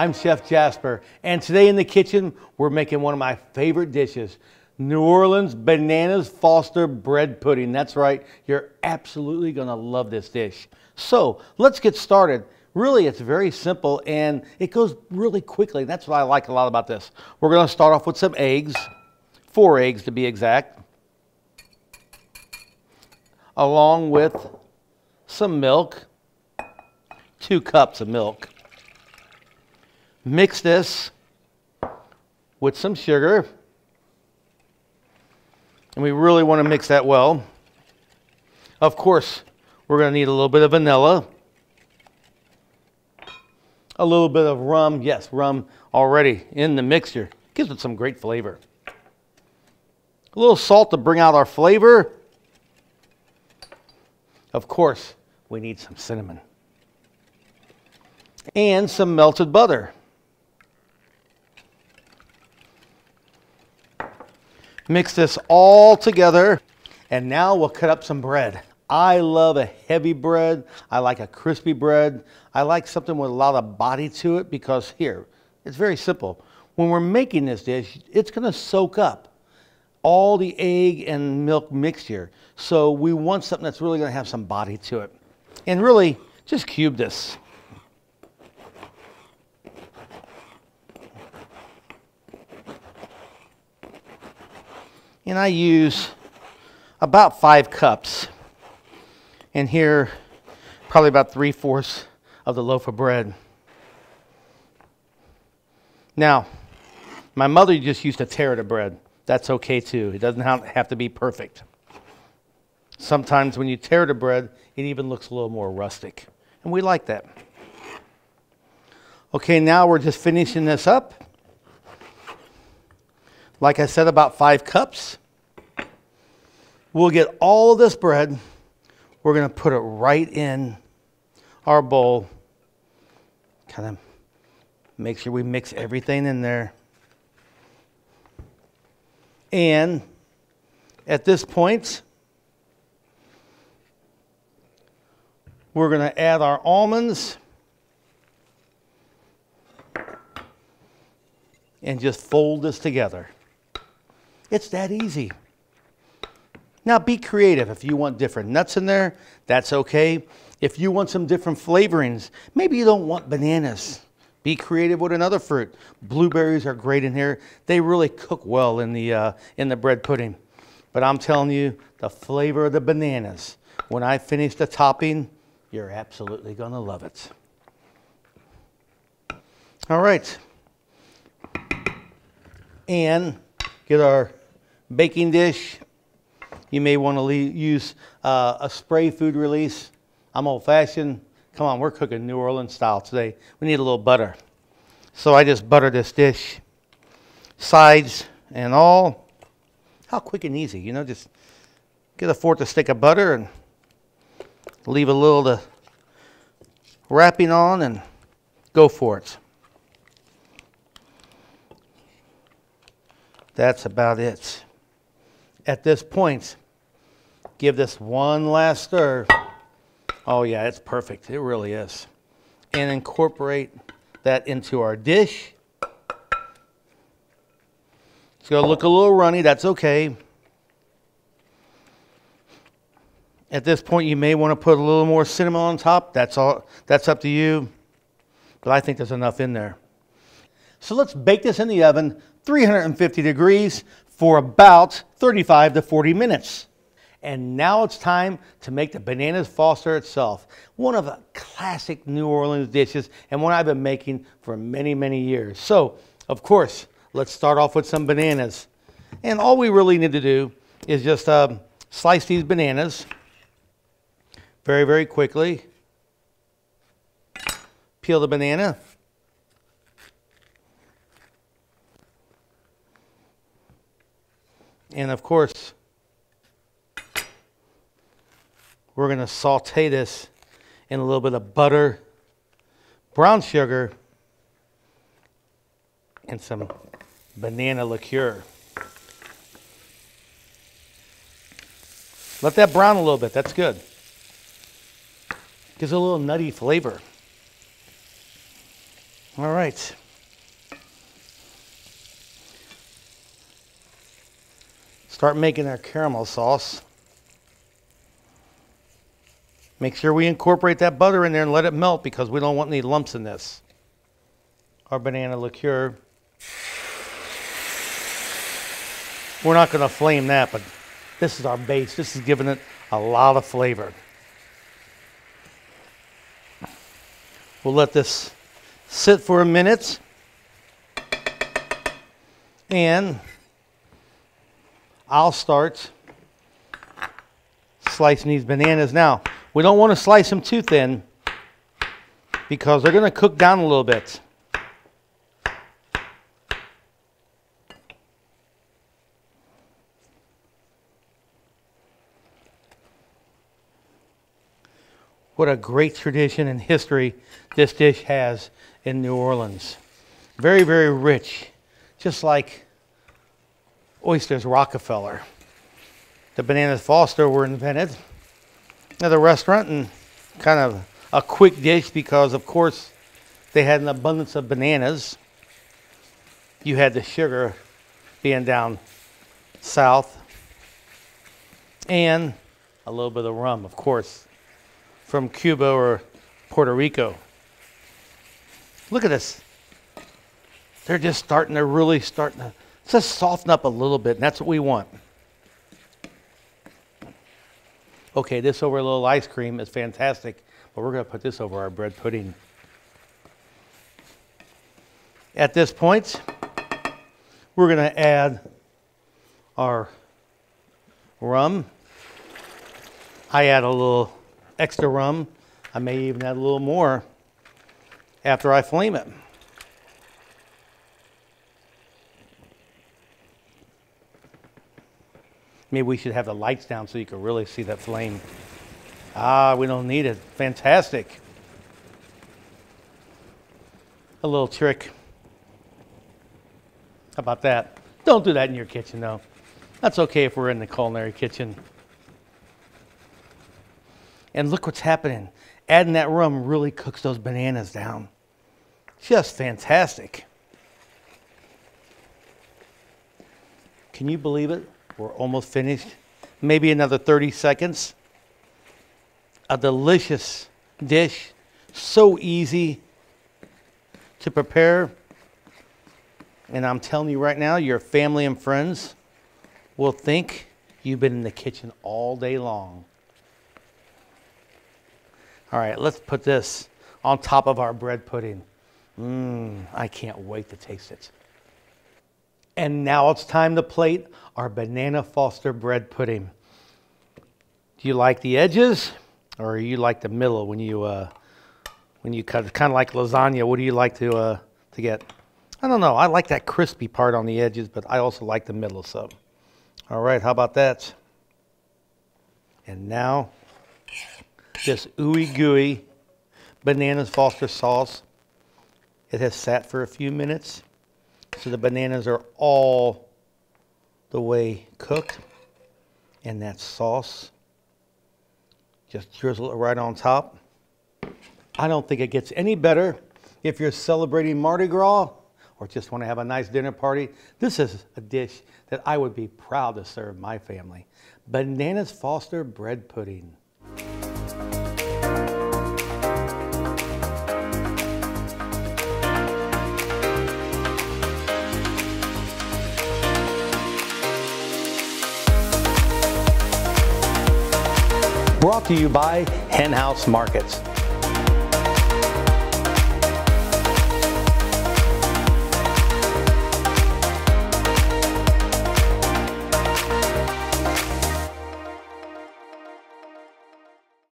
I'm Chef Jasper, and today in the kitchen, we're making one of my favorite dishes, New Orleans Bananas Foster Bread Pudding. That's right, you're absolutely gonna love this dish. So let's get started. Really, it's very simple and it goes really quickly. That's what I like a lot about this. We're gonna start off with some eggs, 4 eggs to be exact, along with some milk, 2 cups of milk. Mix this with some sugar, and we really want to mix that well. Of course, we're going to need a little bit of vanilla, a little bit of rum. Yes, rum already in the mixture. Gives it some great flavor. A little salt to bring out our flavor. Of course, we need some cinnamon. And some melted butter. Mix this all together, and now we'll cut up some bread. I love a heavy bread. I like a crispy bread. I like something with a lot of body to it because here, it's very simple. When we're making this dish, it's gonna soak up all the egg and milk mixture. So we want something that's really gonna have some body to it. And really, just cube this. And I use about 5 cups. And here, probably about 3/4 of the loaf of bread. Now, my mother just used to tear the bread. That's okay too. It doesn't have to be perfect. Sometimes when you tear the bread, it even looks a little more rustic. And we like that. Okay, now we're just finishing this up. Like I said, about 5 cups. We'll get all of this bread. We're going to put it right in our bowl. Kind of make sure we mix everything in there. And at this point, we're going to add our almonds and just fold this together. It's that easy. Now be creative. If you want different nuts in there, that's okay. If you want some different flavorings, maybe you don't want bananas. Be creative with another fruit. Blueberries are great in here. They really cook well in the bread pudding. But I'm telling you, the flavor of the bananas, when I finish the topping, you're absolutely going to love it. All right. And get our baking dish. You may want to use a spray food release. I'm old-fashioned. Come on, we're cooking New Orleans style today. We need a little butter. So I just butter this dish, sides and all. How quick and easy, you know, just get a 1/4 stick of butter and leave a little the wrapping on and go for it. That's about it. At this point, give this one last stir. Oh yeah, it's perfect. It really is. And incorporate that into our dish. It's going to look a little runny. That's okay. At this point, you may want to put a little more cinnamon on top. That's all. That's up to you. But I think there's enough in there. So let's bake this in the oven, 350 degrees, for about 35 to 40 minutes. And now it's time to make the Bananas Foster itself. One of the classic New Orleans dishes and one I've been making for many, many years. So, of course, let's start off with some bananas. And all we really need to do is just slice these bananas very, very quickly. Peel the banana. And of course, we're going to saute this in a little bit of butter, brown sugar, and some banana liqueur. Let that brown a little bit. That's good. Gives a little nutty flavor. All right. Start making our caramel sauce. Make sure we incorporate that butter in there and let it melt because we don't want any lumps in this. Our banana liqueur. We're not going to flame that, but this is our base. This is giving it a lot of flavor. We'll let this sit for a minute. And I'll start slicing these bananas. Now, we don't want to slice them too thin because they're going to cook down a little bit. What a great tradition and history this dish has in New Orleans. Very, very rich, just like oysters Rockefeller. The bananas Foster were invented at a restaurant and kind of a quick dish because, of course, they had an abundance of bananas. You had the sugar being down south and a little bit of rum, of course, from Cuba or Puerto Rico. Look at this. They're just really starting to just soften up a little bit, and that's what we want. Okay, this over a little ice cream is fantastic, but we're going to put this over our bread pudding. At this point, we're going to add our rum. I add a little extra rum. I may even add a little more after I flame it. Maybe we should have the lights down so you can really see that flame. Ah, we don't need it. Fantastic. A little trick. How about that? Don't do that in your kitchen, though. That's okay if we're in the culinary kitchen. And look what's happening. Adding that rum really cooks those bananas down. Just fantastic. Can you believe it? We're almost finished. Maybe another 30 seconds. A delicious dish. So easy to prepare. And I'm telling you right now, your family and friends will think you've been in the kitchen all day long. All right, let's put this on top of our bread pudding. I can't wait to taste it. And now it's time to plate our banana Foster bread pudding. Do you like the edges, or you like the middle when you cut it? Kind of like lasagna. What do you like to get? I don't know. I like that crispy part on the edges, but I also like the middle. So, all right, how about that? And now, this ooey gooey bananas Foster sauce. It has sat for a few minutes, so the bananas are all the way cooked. And that sauce, just drizzle it right on top. I don't think it gets any better if you're celebrating Mardi Gras or just want to have a nice dinner party. This is a dish that I would be proud to serve my family. Bananas Foster bread pudding. Brought to you by Hen House Markets.